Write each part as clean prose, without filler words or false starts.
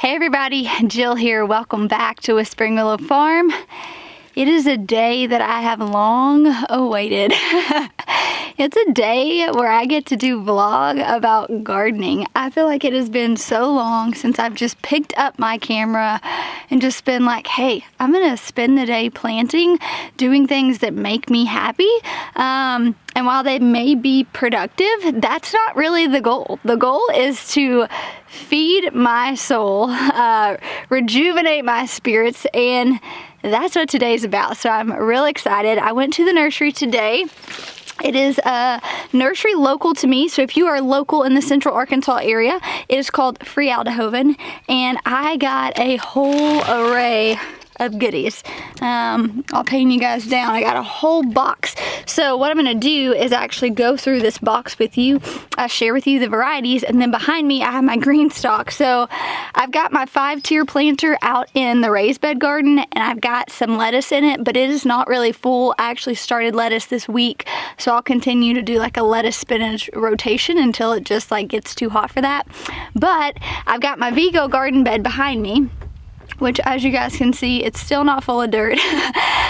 Hey everybody, Jill here. Welcome back to Whispering Willow Farm. It is a day that I have long awaited. It's a day where I get to do vlog about gardening. I feel like it has been so long since I've just picked up my camera and just been like, hey, I'm gonna spend the day planting, doing things that make me happy. And while they may be productive, that's not really the goal. The goal is to feed my soul, rejuvenate my spirits, and that's what today's about. So I'm really excited. I went to the nursery today. It is a nursery local to me, so if you are local in the Central Arkansas area, it is called Free Aldehoven, and I got a whole array of goodies. I'll pan you guys down. I got a whole box. So what I'm gonna do is actually go through this box with you, share with you the varieties, and then behind me I have my Greenstalk. So I've got my 5-tier planter out in the raised bed garden, and I've got some lettuce in it, but it is not really full. I actually started lettuce this week, so I'll continue to do like a lettuce spinach rotation until it just like gets too hot for that. But I've got my Vego garden bed behind me, which as you guys can see, it's still not full of dirt.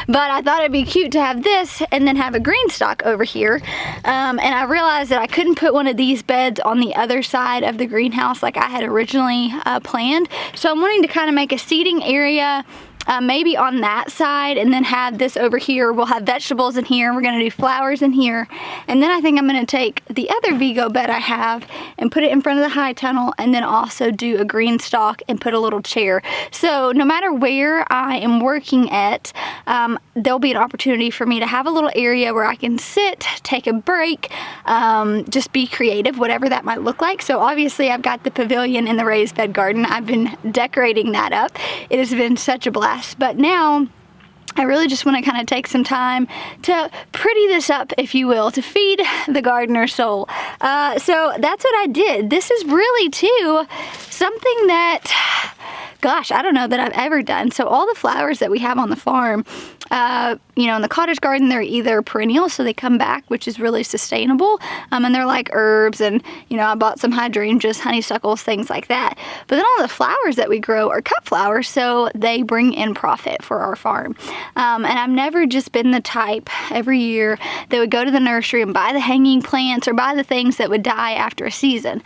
But I thought it'd be cute to have this and then have a Greenstalk over here. And I realized that I couldn't put one of these beds on the other side of the greenhouse like I had originally planned. So I'm wanting to kind of make a seating area maybe on that side, and then have this over here. We'll have vegetables in here. We're gonna do flowers in here. And then I think I'm gonna take the other Vego bed I have and put it in front of the high tunnel, and then also do a Greenstalk and put a little chair. So no matter where I am working at, there'll be an opportunity for me to have a little area where I can sit, take a break, just be creative, whatever that might look like. So obviously I've got the pavilion in the raised bed garden. I've been decorating that up. It has been such a blast. But now I really just want to kind of take some time to pretty this up, if you will, to feed the gardener's soul. So that's what I did. This is really too something that, gosh, I don't know that I've ever done. So all the flowers that we have on the farm, you know, in the cottage garden, they're either perennial, so they come back, which is really sustainable, and they're like herbs, and you know, I bought some hydrangeas, honeysuckles, things like that. But then all the flowers that we grow are cut flowers, so they bring in profit for our farm. And I've never just been the type every year that would go to the nursery and buy the hanging plants or buy the things that would die after a season.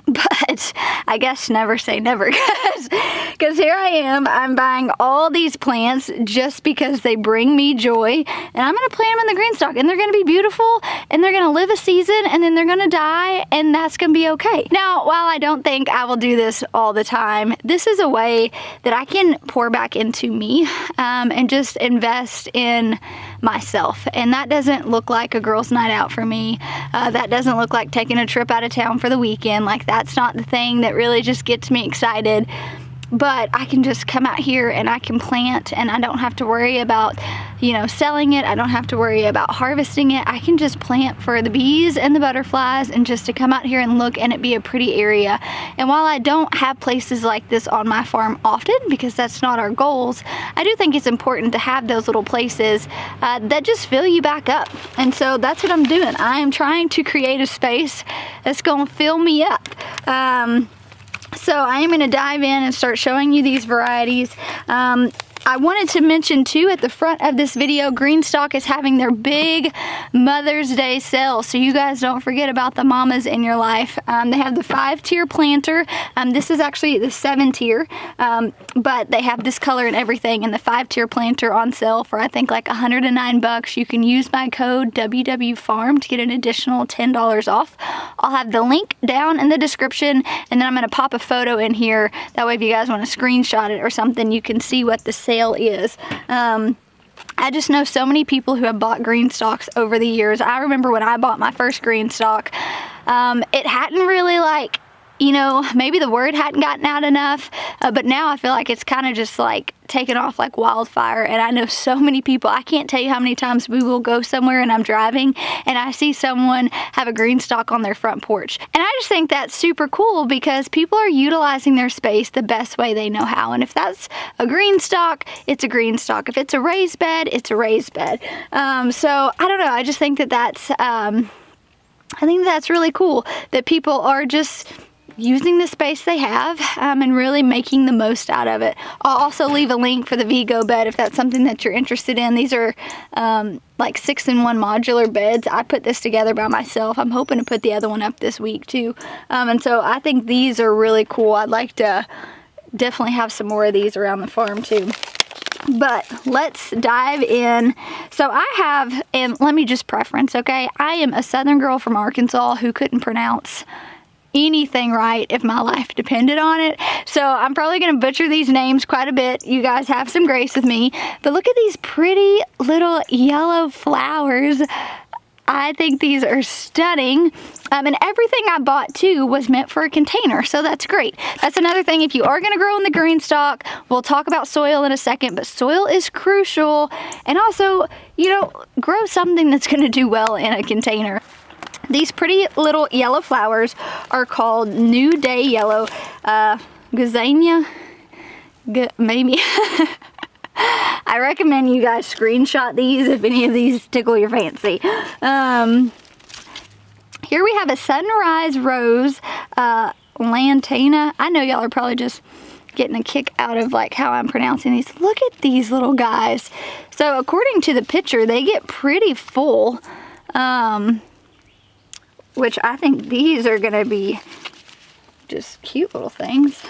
But I guess never say never, because here I am, I'm buying all these plants just because they bring me joy, and I'm going to plant them in the Greenstalk, and they're going to be beautiful, and they're going to live a season, and then they're going to die, and that's going to be okay. Now, while I don't think I will do this all the time, this is a way that I can pour back into me, and just invest in myself. And that doesn't look like a girls' night out for me. That doesn't look like taking a trip out of town for the weekend. Like, that's not the thing that really just gets me excited. But I can just come out here and I can plant, and I don't have to worry about, you know, selling it. I don't have to worry about harvesting it. I can just plant for the bees and the butterflies, and just to come out here and look and it be a pretty area. And while I don't have places like this on my farm often, because that's not our goals, I do think it's important to have those little places that just fill you back up. And so that's what I'm doing. I am trying to create a space that's gonna fill me up. So I am going to dive in and start showing you these varieties. I wanted to mention too, at the front of this video, Greenstalk is having their big Mother's Day sale, so you guys don't forget about the mamas in your life. They have the 5-tier planter. This is actually the 7-tier, but they have this color and everything, and the 5-tier planter on sale for I think like $109. You can use my code WWFarm to get an additional $10 off. I'll have the link down in the description, and then I'm going to pop a photo in here. That way if you guys want to screenshot it or something, you can see what the sale is. I just know so many people who have bought Greenstalks over the years. I remember when I bought my first Greenstalk, it hadn't really, like, you know, maybe the word hadn't gotten out enough, but now I feel like it's kind of just like taken off like wildfire. And I know so many people, I can't tell you how many times we will go somewhere and I'm driving and I see someone have a Greenstalk on their front porch. And I just think that's super cool, because people are utilizing their space the best way they know how. And if that's a Greenstalk, it's a Greenstalk. If it's a raised bed, it's a raised bed. So I don't know, I just think that that's, I think that's really cool that people are just using the space they have and really making the most out of it. I'll also leave a link for the Vego bed if that's something that you're interested in. These are like 6-in-1 modular beds. I put this together by myself. I'm hoping to put the other one up this week too. And so I think these are really cool. I'd like to definitely have some more of these around the farm too. But let's dive in. So I have, and let me just preference, okay? I am a Southern girl from Arkansas who couldn't pronounce anything right if my life depended on it. So I'm probably going to butcher these names quite a bit. You guys have some grace with me. But look at these pretty little yellow flowers. I think these are stunning. And everything I bought too was meant for a container, so that's great. That's another thing. If you are going to grow in the Greenstalk, we'll talk about soil in a second, but soil is crucial. And also, you know, grow something that's going to do well in a container. These pretty little yellow flowers are called New Day Yellow. Gazania? Maybe. I recommend you guys screenshot these if any of these tickle your fancy. Here we have a Sunrise Rose, Lantana. I know y'all are probably just getting a kick out of like how I'm pronouncing these. Look at these little guys. So according to the picture, they get pretty full, which I think these are gonna be just cute little things.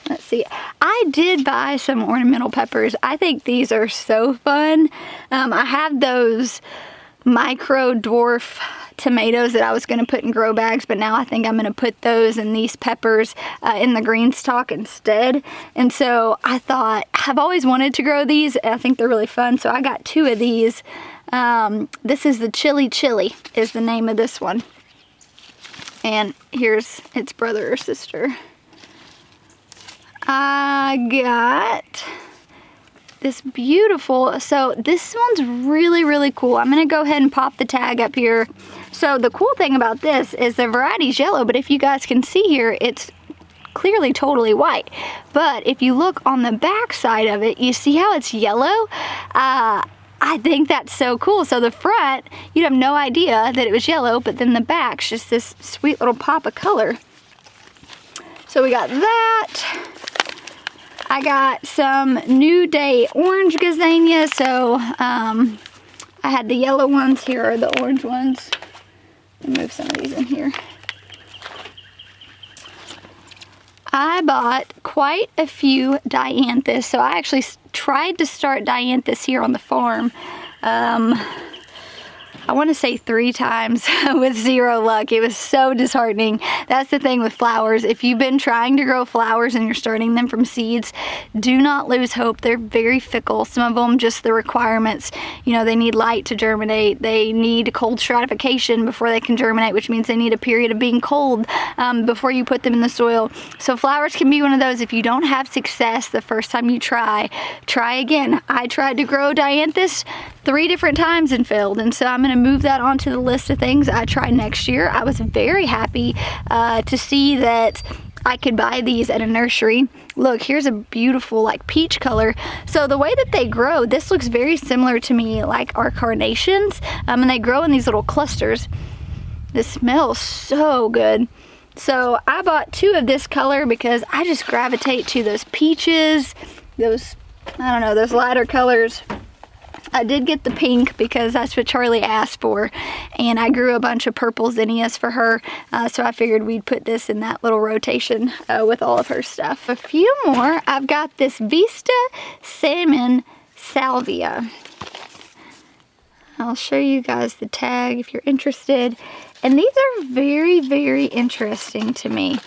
Let's see. I did buy some ornamental peppers. I think these are so fun. I have those micro dwarf tomatoes that I was going to put in grow bags, but now I think I'm going to put those and these peppers in the Greenstalk instead. And so I thought, I've always wanted to grow these, and I think they're really fun. So I got 2 of these. This is the Chili Chili is the name of this one. And here's its brother or sister. I got this beautiful, so this one's really, really cool. I'm gonna go ahead and pop the tag up here. So the cool thing about this is the variety's yellow, but if you guys can see here, it's clearly totally white. But if you look on the back side of it, you see how it's yellow? I think that's so cool. So the front, you'd have no idea that it was yellow, but then the back's just this sweet little pop of color. So we got that. I got some New Day orange gazania. So I had the yellow ones. Here are the orange ones. Let me move some of these in here. I bought quite a few dianthus. So I actually tried to start dianthus here on the farm. I want to say 3 times with 0 luck. It was so disheartening. That's the thing with flowers. If you've been trying to grow flowers and you're starting them from seeds, do not lose hope. They're very fickle. Some of them, just the requirements, you know, they need light to germinate. They need cold stratification before they can germinate, which means they need a period of being cold before you put them in the soil. So flowers can be one of those. If you don't have success the first time you try again. I tried to grow dianthus 3 different times and failed, and so I'm going to move that onto the list of things I try next year. I was very happy to see that I could buy these at a nursery. Look, here's a beautiful like peach color. So the way that they grow, this looks very similar to me like our carnations, and they grow in these little clusters. This smells so good. So I bought 2 of this color because I just gravitate to those peaches, those, I don't know, those lighter colors. I did get the pink because that's what Charlie asked for, and I grew a bunch of purple zinnias for her, so I figured we'd put this in that little rotation with all of her stuff. A few more. I've got this Vista Salmon Salvia. I'll show you guys the tag if you're interested, and these are very, very interesting to me.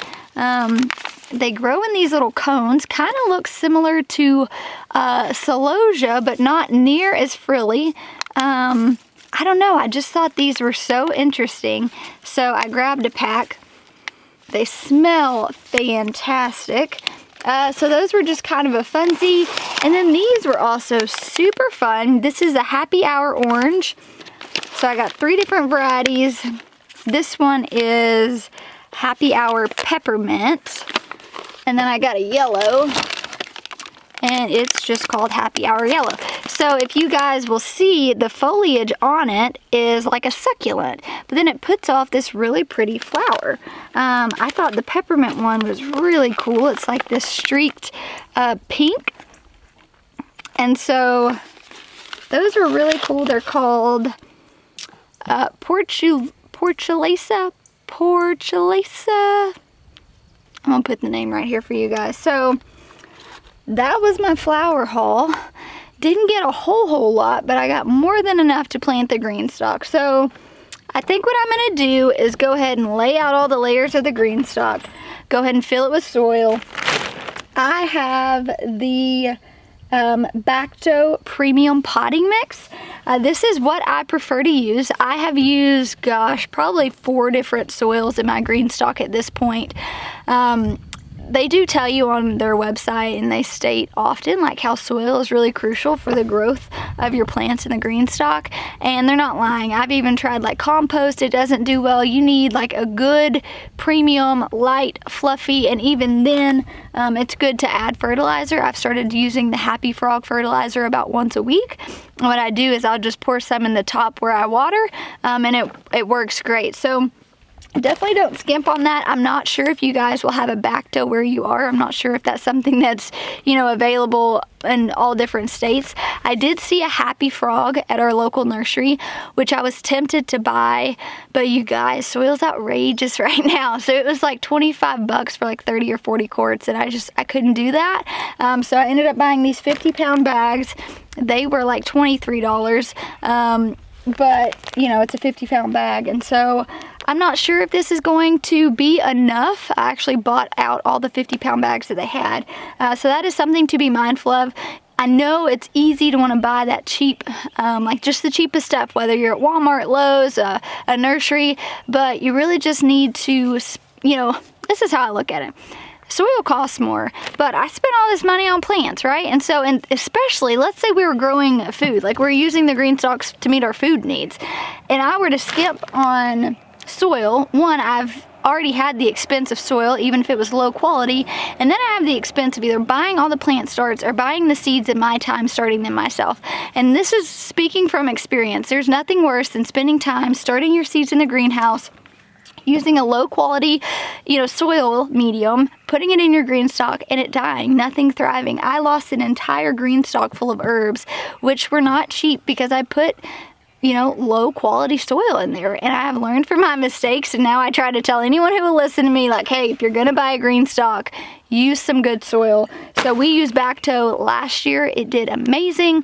They grow in these little cones, kind of look similar to celosia, but not near as frilly. I don't know, I just thought these were so interesting, so I grabbed a pack. They smell fantastic. So those were just kind of a funsy. And then these were also super fun. This is a happy hour orange. So I got 3 different varieties. This one is happy hour peppermint. And then I got a yellow. and it's just called Happy Hour Yellow. So if you guys will see, the foliage on it is like a succulent, but then it puts off this really pretty flower. I thought the peppermint one was really cool. It's like this streaked pink, and so those are really cool. They're called Portulaca. I'm gonna put the name right here for you guys. So that was my flower haul. Didn't get a whole lot, but I got more than enough to plant the Greenstalk. So I think what I'm gonna do is go ahead and lay out all the layers of the Greenstalk. Go ahead and fill it with soil. I have the Vego premium potting mix. This is what I prefer to use. I have used, gosh, probably 4 different soils in my Greenstalk at this point. They do tell you on their website, and they state often like how soil is really crucial for the growth of your plants in the Greenstalk, and they're not lying. I've even tried like compost. It doesn't do well. You need like a good premium, light, fluffy, and even then it's good to add fertilizer. I've started using the Happy Frog fertilizer about once a week. What I do is I'll just pour some in the top where I water, and it works great. So definitely don't skimp on that. I'm not sure if you guys will have a Vego where you are. I'm not sure if that's something that's, you know, available in all different states. I did see a Happy Frog at our local nursery, which I was tempted to buy, but you guys, soil's outrageous right now. So it was like 25 bucks for like 30 or 40 quarts, and I couldn't do that. So I ended up buying these 50-pound bags. They were like $23. But you know, it's a 50-pound bag, and so I'm not sure if this is going to be enough. I actually bought out all the 50-pound bags that they had. So that is something to be mindful of. I know it's easy to want to buy that cheap, like just the cheapest stuff, whether you're at Walmart, Lowe's, a nursery, but you really just need to, you know, this is how I look at it. Soil costs more, but I spent all this money on plants, right? And so, and especially, let's say we were growing food, like we're using the Greenstalks to meet our food needs, and I were to skip on soil. One, I've already had the expense of soil, even if it was low quality, and then I have the expense of either buying all the plant starts or buying the seeds in my time starting them myself. And this is speaking from experience. There's nothing worse than spending time starting your seeds in the greenhouse, using a low quality, you know, soil medium, putting it in your Greenstalk, and it dying, nothing thriving. I lost an entire Greenstalk full of herbs, which were not cheap because I put, you know, low quality soil in there, and I have learned from my mistakes, and now I try to tell anyone who will listen to me, like, hey, if you're gonna buy a Greenstalk, use some good soil. So we used Vego last year. It did amazing.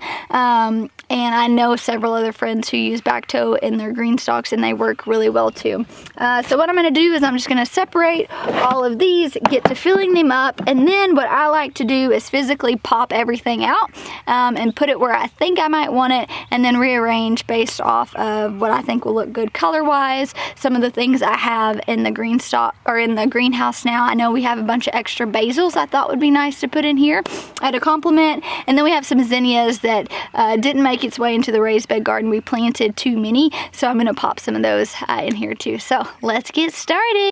And I know several other friends who use Vego in their Greenstalks, and they work really well too. So what I'm going to do is I'm just going to separate all of these, get to filling them up, and then what I like to do is physically pop everything out and put it where I think I might want it, and then rearrange based off of what I think will look good color-wise. Some of the things I have in the Greenstalk or in the greenhouse now, I know we have a bunch of extra basils I thought would be nice to put in here to complement, and then we have some zinnias that didn't make its way into the raised bed garden. We planted too many, so I'm going to pop some of those in here too. So let's get started.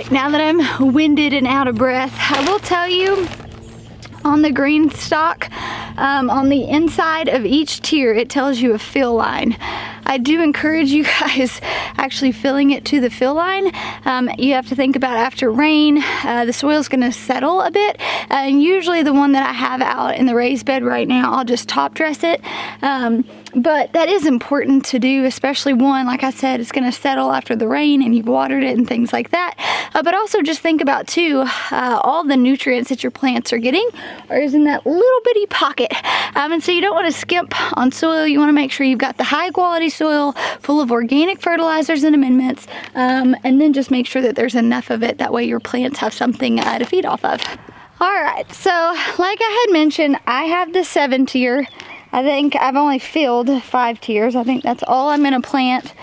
Now that I'm winded and out of breath, I will tell you on the Greenstalk, on the inside of each tier, it tells you a fill line. I do encourage you guys actually filling it to the fill line. You have to think about after rain, the soil's gonna settle a bit, and usually the one that I have out in the raised bed right now, I'll just top dress it. But that is important to do, especially one, like I said, it's gonna settle after the rain and you've watered it and things like that. But also just think about too, all the nutrients that your plants are getting are in that little bitty pocket. And so you don't wanna skimp on soil. You wanna make sure you've got the high quality soil full of organic fertilizers and amendments, and then just make sure that there's enough of it. That way your plants have something to feed off of. All right, so like I had mentioned, I have the 7 tier. I think I've only filled 5 tiers. I think that's all I'm gonna plant.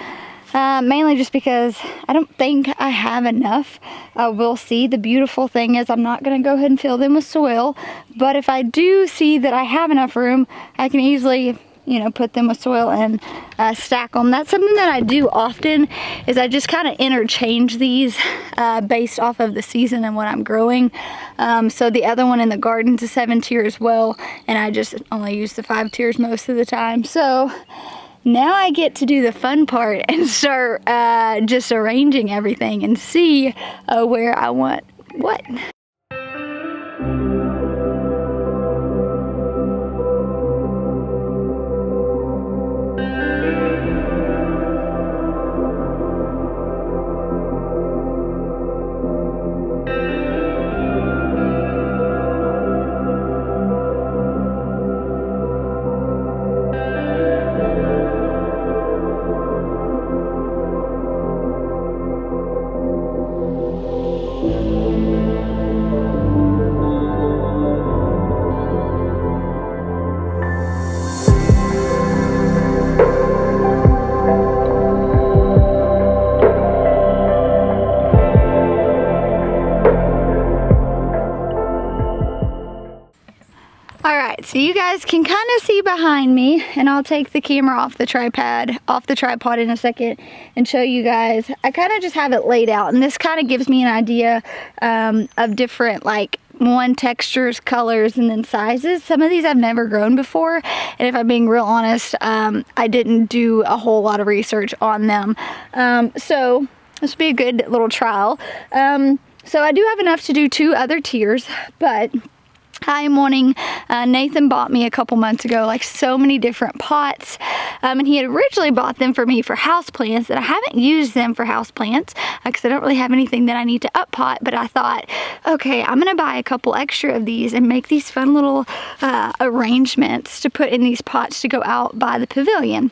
Mainly just because I don't think I have enough. We'll see. The beautiful thing is I'm not going to go ahead and fill them with soil, but if I do see that I have enough room, I can easily, you know, put them with soil and stack them. That's something that I do often, is I just kind of interchange these based off of the season and what I'm growing. So the other one in the garden's a 7 tier as well, and I just only use the 5 tiers most of the time. So now I get to do the fun part and start just arranging everything and see where I want what. Alright, so you guys can kind of see behind me, and I'll take the camera off the tripod in a second and show you guys. I kind of just have it laid out, and this kind of gives me an idea of different, like, textures, colors, and then sizes. Some of these I've never grown before, and if I'm being real honest, I didn't do a whole lot of research on them. So this will be a good little trial. So I do have enough to do 2 other tiers, but I am wanting, Nathan bought me a couple months ago like so many different pots, and he had originally bought them for me for houseplants, and I haven't used them for houseplants because I don't really have anything that I need to up pot. But I thought, okay, I'm gonna buy a couple extra of these and make these fun little arrangements to put in these pots to go out by the pavilion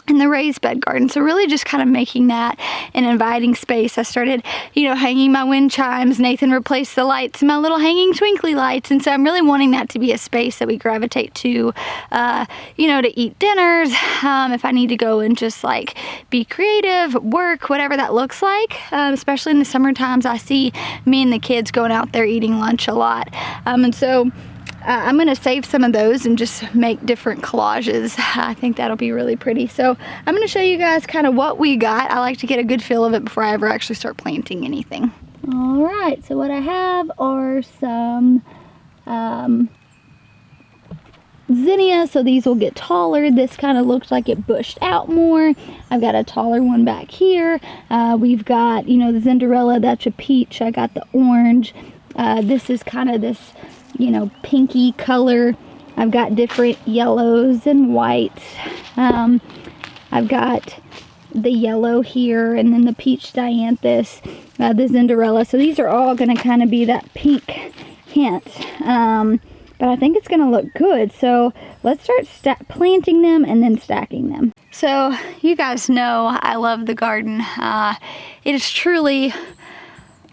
in the raised bed garden. So really just kind of making that an inviting space. I started, you know, hanging my wind chimes. Nathan replaced the lights, my little hanging twinkly lights. And so I'm really wanting that to be a space that we gravitate to, you know, to eat dinners. If I need to go and just like be creative, work, whatever that looks like. Especially in the summer times, I see me and the kids going out there eating lunch a lot. And so I'm going to save some of those and just make different collages. I think that'll be really pretty. So I'm going to show you guys kind of what we got. I like to get a good feel of it before I ever actually start planting anything. All right, so what I have are some zinnia, so these will get taller. This kind of looks like it bushed out more. I've got a taller one back here. We've got, you know, the Cinderella, that's a peach. I got the orange. This is kind of this, you know, pinky color. I've got different yellows and whites. I've got the yellow here, and then the peach dianthus, the Cinderella. So these are all going to kind of be that pink hint. But I think it's going to look good. So let's start planting them and then stacking them. So you guys know I love the garden. It is truly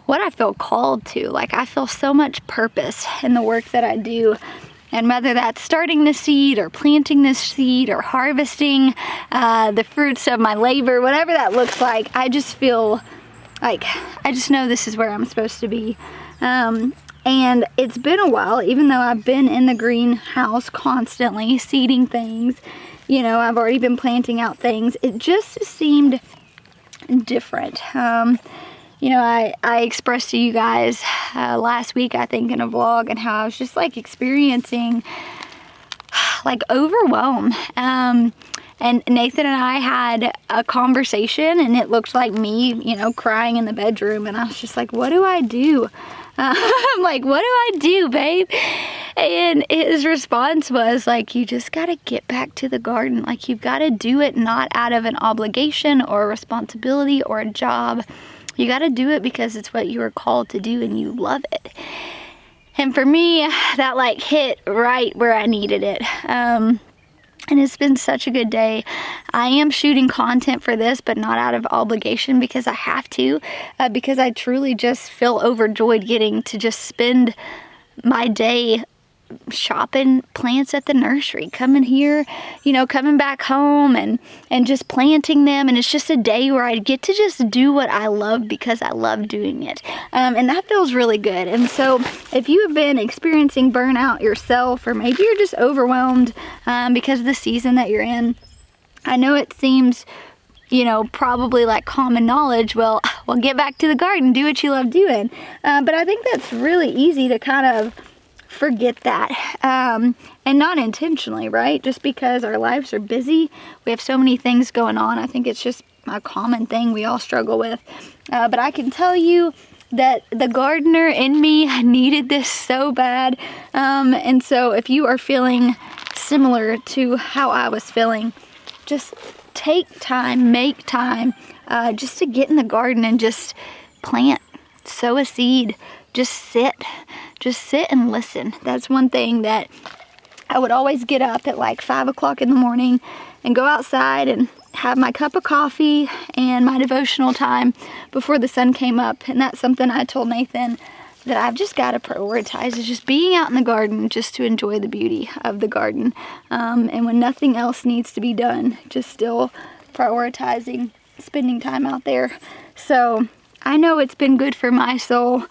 what I feel called to. Like, I feel so much purpose in the work that I do, and whether that's starting the seed or planting this seed or harvesting the fruits of my labor, whatever that looks like, I just feel like I just know this is where I'm supposed to be. And it's been a while, even though I've been in the greenhouse constantly seeding things, you know, I've already been planting out things. It just seemed different. You know, I expressed to you guys last week, I think, in a vlog, and how I was just like experiencing like overwhelm. And Nathan and I had a conversation, and it looked like me, you know, crying in the bedroom, and I was just like, what do I do? I'm like, what do I do, babe? And his response was like, you just gotta get back to the garden. Like, you've got to do it not out of an obligation or a responsibility or a job. You got to do it because it's what you were called to do and you love it. And for me, that like hit right where I needed it. And it's been such a good day. I am shooting content for this, but not out of obligation, because I have to, because I truly just feel overjoyed getting to just spend my day shopping plants at the nursery, coming here, you know, coming back home and just planting them. And it's just a day where I get to just do what I love because I love doing it. And that feels really good. And so if you have been experiencing burnout yourself, or maybe you're just overwhelmed because of the season that you're in, I know it seems, you know, probably like common knowledge, well, get back to the garden, do what you love doing. But I think that's really easy to kind of forget that, and not intentionally, right? Just because our lives are busy, we have so many things going on. I think it's just a common thing we all struggle with. But I can tell you that the gardener in me needed this so bad. And so if you are feeling similar to how I was feeling, just take time, make time, just to get in the garden and just plant, sow a seed, just sit and listen. That's one thing that I would always get up at like 5 o'clock in the morning and go outside and have my cup of coffee and my devotional time before the sun came up. And that's something I told Nathan that I've just got to prioritize, is just being out in the garden just to enjoy the beauty of the garden. And when nothing else needs to be done, just still prioritizing spending time out there. So I know it's been good for my soul.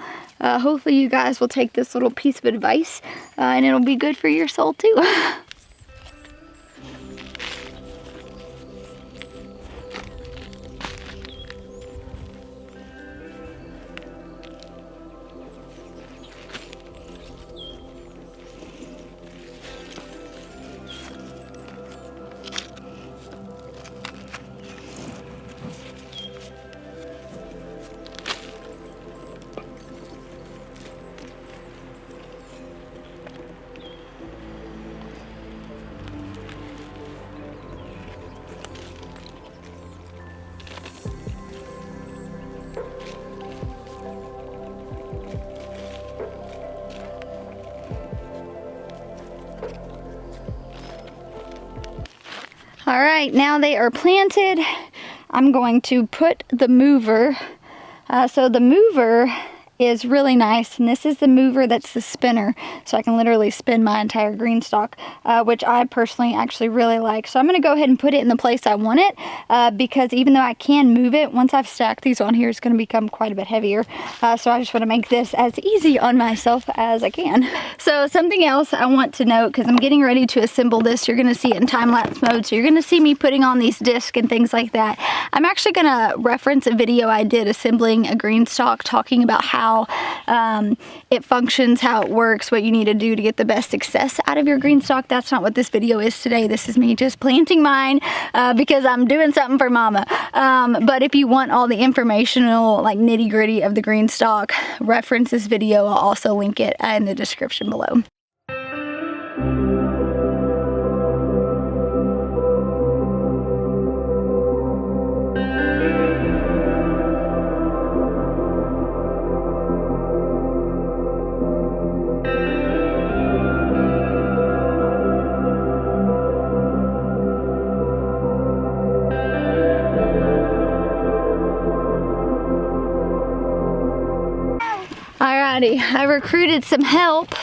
Hopefully you guys will take this little piece of advice and it'll be good for your soul too. All right, now they are planted. I'm going to put the mover. So the mover is really nice, and this is the mover that's the spinner, so I can literally spin my entire Greenstalk, which I personally actually really like. So I'm going to go ahead and put it in the place I want it, because even though I can move it, once I've stacked these on here, it's going to become quite a bit heavier. So I just want to make this as easy on myself as I can. So something else I want to note, because I'm getting ready to assemble this, you're going to see it in time-lapse mode, so you're going to see me putting on these discs and things like that. I'm actually going to reference a video I did assembling a Greenstalk, talking about how it functions, how it works, what you need to do to get the best success out of your Greenstalk. That's not what this video is today. This is me just planting mine because I'm doing something for mama. But if you want all the informational, like nitty-gritty of the Greenstalk, reference this video. I'll also link it in the description below. Alrighty, I recruited some help.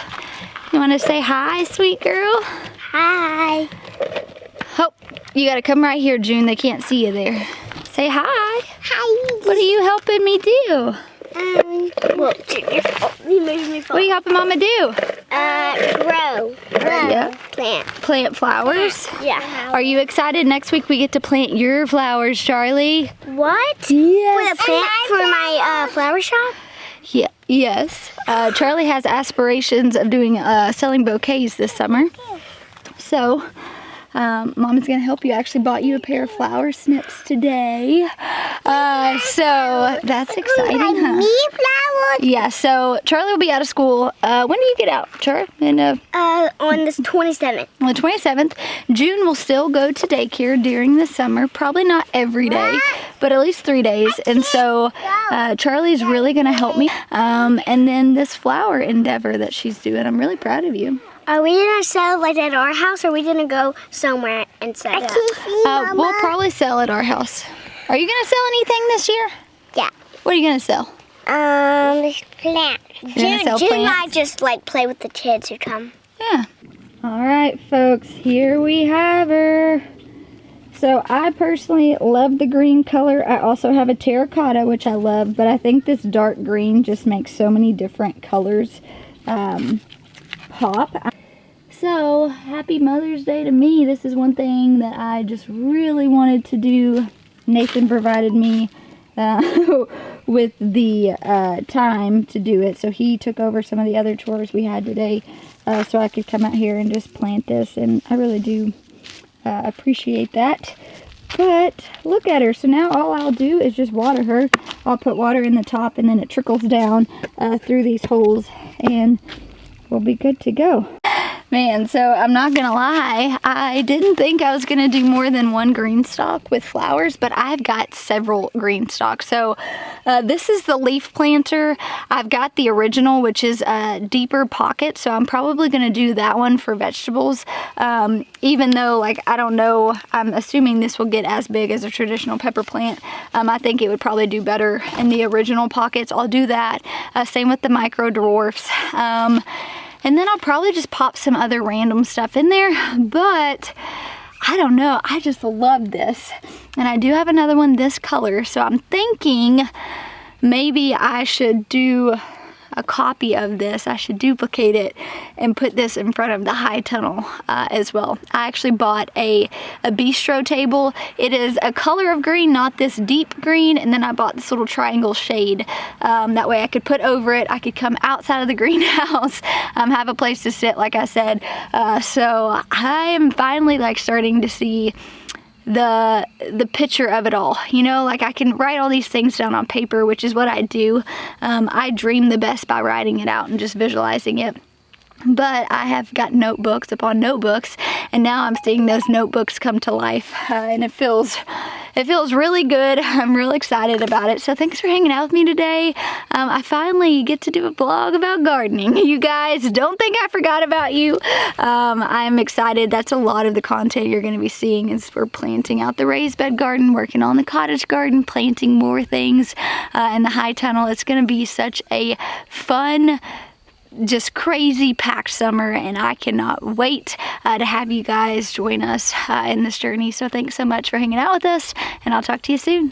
You want to say hi, sweet girl? Hi. Oh, you gotta come right here, June. They can't see you there. Say hi. Hi. What are you helping me do? Well, you made me fall. What are you helping Mama do? Grow. Yeah. Plant. Plant flowers? Yeah. Are you excited? Next week we get to plant your flowers, Charlie. What? Yes. For the plant for my flower shop? Yeah. Yes. Charlie has aspirations of doing selling bouquets this summer. So, Mama's gonna help you. I actually bought you a pair of flower snips today. So that's exciting, huh? Me flowers? Yeah, so Charlie will be out of school. When do you get out, Charlie? On this 27th. On the 27th. June will still go to daycare during the summer. Probably not every day, but at least 3 days. And so Charlie's really gonna help me. And then this flower endeavor that she's doing, I'm really proud of you. Are we gonna sell like at our house, or are we gonna go somewhere and set it up? We'll probably sell at our house. Are you gonna sell anything this year? Yeah. What are you gonna sell? Plants. You're gonna sell June plants? might just like play with the kids who come. Yeah. All right, folks, here we have her. So I personally love the green color. I also have a terracotta, which I love, but I think this dark green just makes so many different colors pop. So happy Mother's Day to me. This is one thing that I just really wanted to do. Nathan provided me with the time to do it, so he took over some of the other chores we had today, so I could come out here and just plant this, and I really do appreciate that. But look at her. So now all I'll do is just water her. I'll put water in the top, and then it trickles down through these holes, and we'll be good to go. Man, so I'm not gonna lie, I didn't think I was gonna do more than one Greenstalk with flowers, but I've got several Greenstalks. So this is the leaf planter. I've got the original, which is a deeper pocket, so I'm probably gonna do that one for vegetables. Even though, like, I don't know, I'm assuming this will get as big as a traditional pepper plant. I think it would probably do better in the original pockets. I'll do that. Same with the micro dwarfs. And then I'll probably just pop some other random stuff in there, but I don't know, I just love this. And I do have another one this color, so I'm thinking maybe I should do a copy of this. I should duplicate it and put this in front of the high tunnel as well. I actually bought a bistro table. It is a color of green, not this deep green, and then I bought this little triangle shade. That way I could put over it. I could come outside of the greenhouse, have a place to sit, like I said. So I am finally like starting to see the picture of it all, you know, like I can write all these things down on paper, which is what I do. I dream the best by writing it out and just visualizing it. But I have got notebooks upon notebooks, and now I'm seeing those notebooks come to life, and it feels really good. I'm really excited about it. So thanks for hanging out with me today. I finally get to do a vlog about gardening. You guys, don't think I forgot about you. I'm excited. That's a lot of the content you're going to be seeing is for planting out the raised bed garden, working on the cottage garden, planting more things in the high tunnel. It's going to be such a fun, just crazy packed summer, and I cannot wait to have you guys join us in this journey. So thanks so much for hanging out with us, and I'll talk to you soon.